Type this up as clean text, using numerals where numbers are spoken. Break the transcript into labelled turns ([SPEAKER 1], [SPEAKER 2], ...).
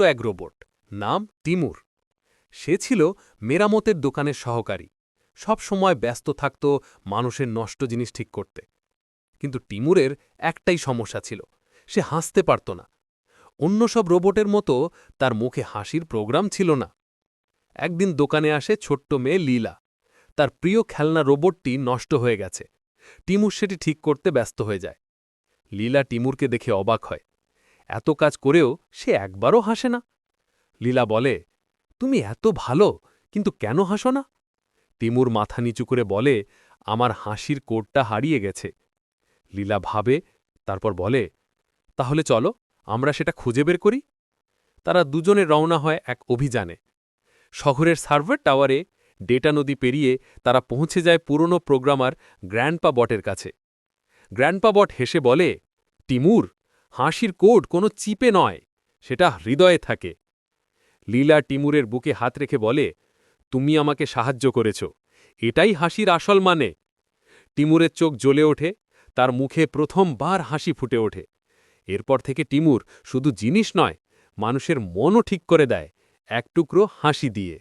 [SPEAKER 1] এক রোবট, নাম তিমুর। সে ছিল মেরামতের দোকানের সহকারী, সব সময় ব্যস্ত থাকত মানুষের নষ্ট জিনিস ঠিক করতে। কিন্তু তিমুরের একটাই সমস্যা ছিল, সে হাসতে পারত না। অন্য সব রোবটের মতো তার মুখে হাসির প্রোগ্রাম ছিল না। একদিন দোকানে আসে ছোট্ট মেয়ে লীলা। তার প্রিয় খেলনা রোবটটি নষ্ট হয়ে গেছে। তিমুর সেটি ঠিক করতে ব্যস্ত হয়ে যায়। লীলা তিমুরকে দেখে অবাক হয়। এত কাজ করেও সে একবারও হাসে না। লীলা বলে, তুমি এত ভালো, কিন্তু কেন হাসো না? তিমুর মাথা নিচু করে বলে, আমার হাসির কোডটা হারিয়ে গেছে। লীলা ভাবে, তারপর বলে, তাহলে চলো আমরা সেটা খুঁজে বের করি। তারা দুজনে রওনা হয় এক অভিযানে। শহরের সার্ভার টাওয়ারে ডেটা নদী পেরিয়ে তারা পৌঁছে যায় পুরনো প্রোগ্রামার গ্র্যান্ডপা বটের কাছে। গ্র্যান্ডপা বট হেসে বলে, তিমুর, হাসির কোড কোনো চিপে নয়, সেটা হৃদয়ে থাকে। লীলা তিমুরের বুকে হাত রেখে বলে, তুমি আমাকে সাহায্য করেছ, এটাই হাসির আসল মানে। তিমুরের চোখ জ্বলে ওঠে, তার মুখে প্রথমবার হাসি ফুটে ওঠে। এরপর থেকে তিমুর শুধু জিনিস নয়, মানুষের মনও ঠিক করে দেয় এক টুকরো হাসি দিয়ে।